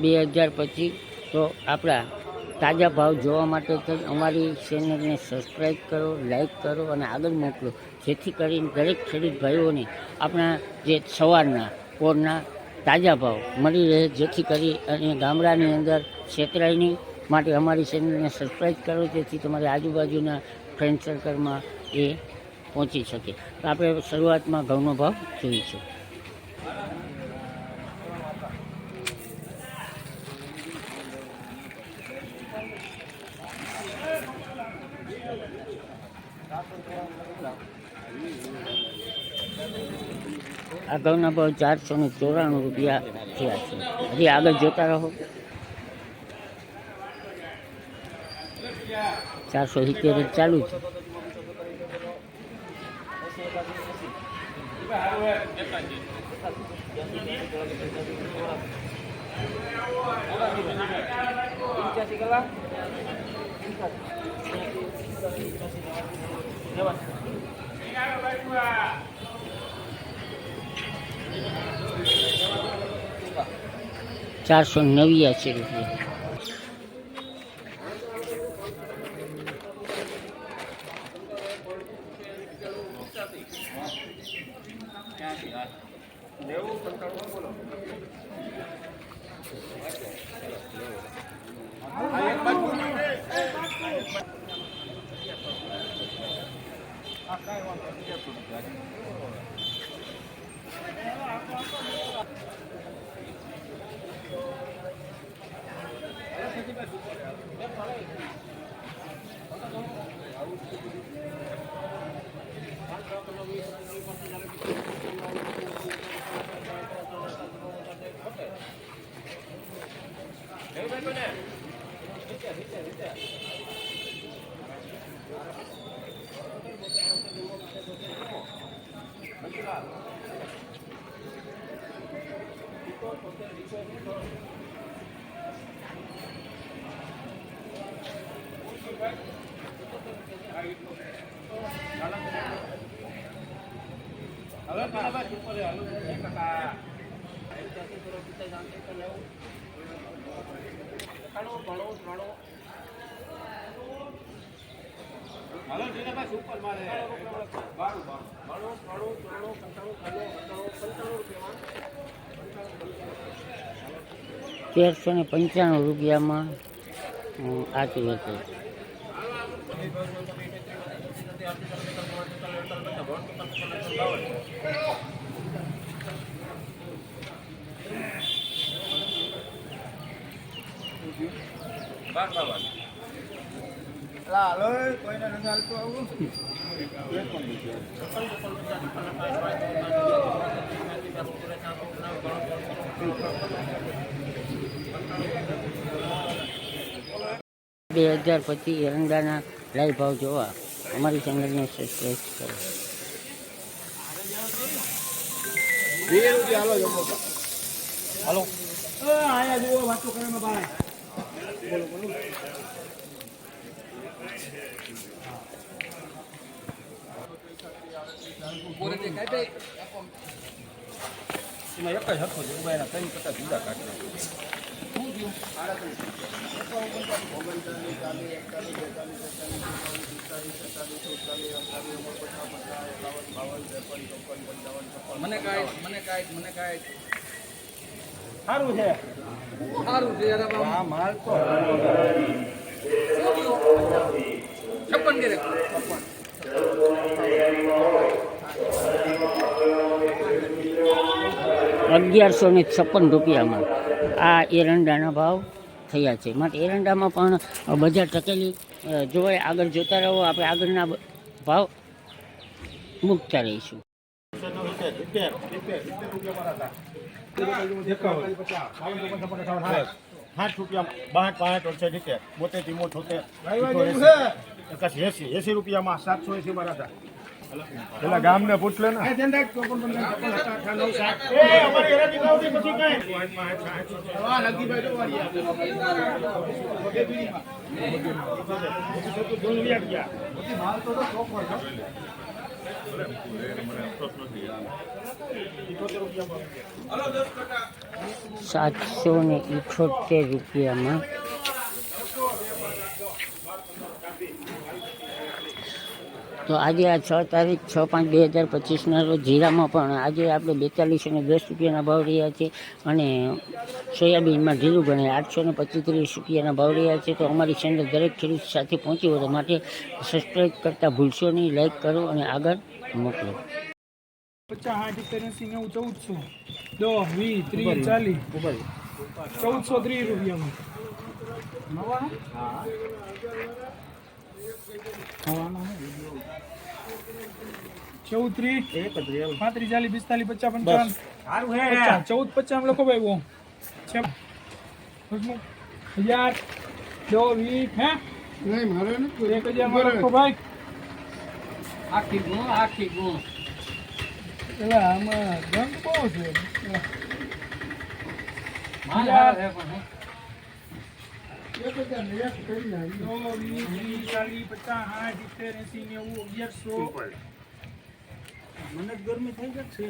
2025। તો આપણા તાજા ભાવ જોવા માટે થઈ અમારી ચેનલને સબસ્ક્રાઈબ કરો, લાઈક કરો અને આગળ મોકલો, જેથી કરીને દરેક ખેડૂત ભાઈઓને આપણા જે સવારના પોરના તાજા ભાવ મળી રહે, જેથી કરી અને ગામડાની અંદર છેતરાય નહીં. માટે અમારી ચેનલને સબસ્ક્રાઈબ કરો, જેથી તમારી આજુબાજુના ફ્રેન્ડ સર્કલમાં એ પહોંચી શકે. તો આપણે શરૂઆતમાં ઘઉંનો ભાવ જોઈશું. આ ઘઉંના ભાવ 494 રૂપિયા થયા છે. હજી આગળ જોતા રહો. 470 ચાલુ છે. ₹489 રૂપિયામાં આચું હતું. કોઈને નથી હાલતું આવું. 2025 એરંડાના લાઈવ ભાવ જોવા અમારી ચેનલને સબસ્ક્રાઈબ કરો. હાલો આયા જુઓ વાતો કરે ને બાય. બોલો બોલો. પૂરે તે કાઈ દે એમાં એક જ હરખો છે. ઉભાઈના 3 કરતા જુદા કાઢે. શું થયું? મને કાંઈ સારું છે. હા માલ તો 56 કરે. 1156 રૂપિયામાં આ એરંડાના ભાવ થયા છે. માટે એરંડામાં પણ બજાર ટકેલી જોવાય. આગળ જોતા રહો, આપણે આગળના ભાવ મૂકતા રહીશું. 80 રૂપિયામાં 780 મારા પેલા ગામ ને પૂછ લે ને. ₹778 તો આજે આ 6 તારીખ 6/5/2025 રોજ જીરામાં પણ આજે આપણે 4210 રૂપિયાના ભાવ રહ્યા છે અને સોયાબીનમાં ઢીલું ગણે 835 રૂપિયાના ભાવ રહ્યા છે. તો અમારી ચેનલ દરેક ખેડૂત સાથે પહોંચી વળે માટે સબસ્ક્રાઈબ કરતા ભૂલશો નહીં, લાઈક કરો અને આગળ મોકલો. 50, 60, 80, 90, 1430, 20, 30, 40, 1430 રૂપિયામાં. ચૌત્રીસ, 35, 40, 45, 55, 1450 લખો ભાઈ. વો છે 1000, 20, હે નહીં મારે ને 1000 લખો ભાઈ. આખી ગો એલા આમાં રંગ બહુ છે. 1000, મને ગરમી થઈ જશે.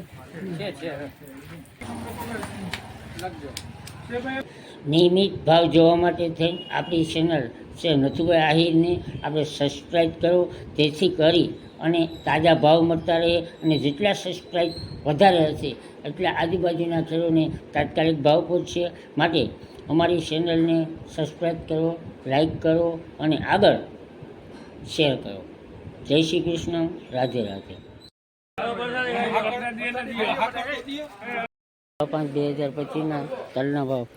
નિયમિત ભાવ જોવા માટે થઈને આપણી ચેનલ છે નથુભાઈ આહિરને આપણે સબસ્ક્રાઈબ કરો, જેથી કરી અને તાજા ભાવ મળતા રહે અને જેટલા સબસ્ક્રાઈબ વધારે હશે એટલા આજુબાજુના ખેડૂતોને તાત્કાલિક ભાવ પહોંચશે. માટે અમારી ચેનલને સબસ્ક્રાઈબ કરો, લાઈક કરો અને આગળ શેર કરો. જય શ્રી કૃષ્ણ, રાધે રાધે. 6/5/2025 તલના ભાવ.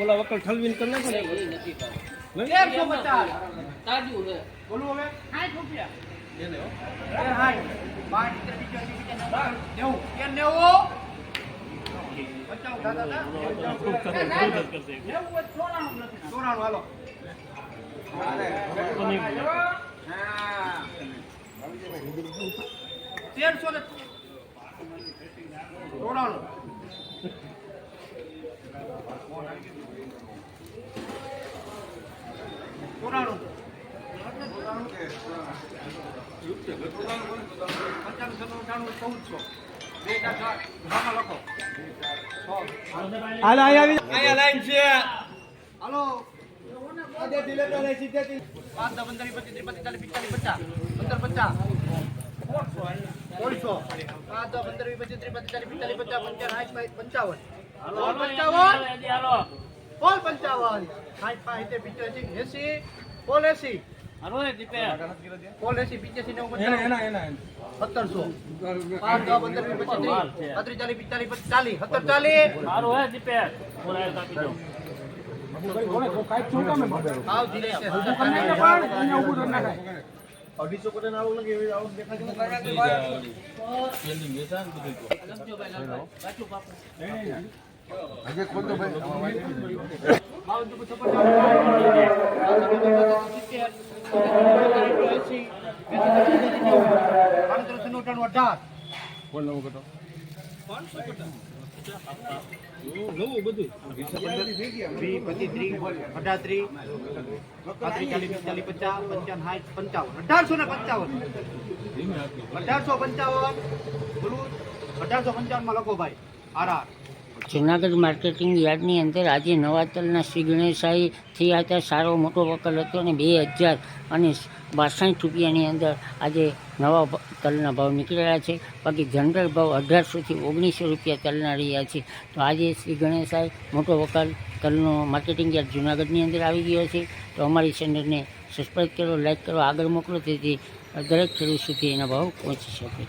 ઓલા વકલ ઠલવીન કરી નાખો. 1350 તાજુ છે. બોલું હવે 60 રૂપિયા. એને હો 250 કરે આવું લાગે એવી આવું દેખાય આજે ખોલ તો ભાઈ 18 બોલ નવું કટો 500 નવું બધું 20 25 30 38 40 50 1855 માં લખો ભાઈ. જૂનાગઢ માર્કેટિંગ યાર્ડની અંદર આજે નવા તલના શ્રી ગણેશાઈ થયા હતા. સારો મોટો વકલ હતો અને 2062 રૂપિયાની અંદર આજે નવા તલના ભાવ નીકળેલા છે. બાકી જનરલ ભાવ 1800 થી 1900 રૂપિયા તલના રહ્યા છે. તો આજે શ્રી ગણેશાઈ મોટો વકલ તલનો માર્કેટિંગ યાર્ડ જૂનાગઢની અંદર આવી ગયો છે. તો અમારી ચેનલને સબસ્ક્રાઈબ કરો, લાઈક કરો, આગળ મોકલો, તેથી દરેક ખેડૂત સુધી એના ભાવ પહોંચી શકે.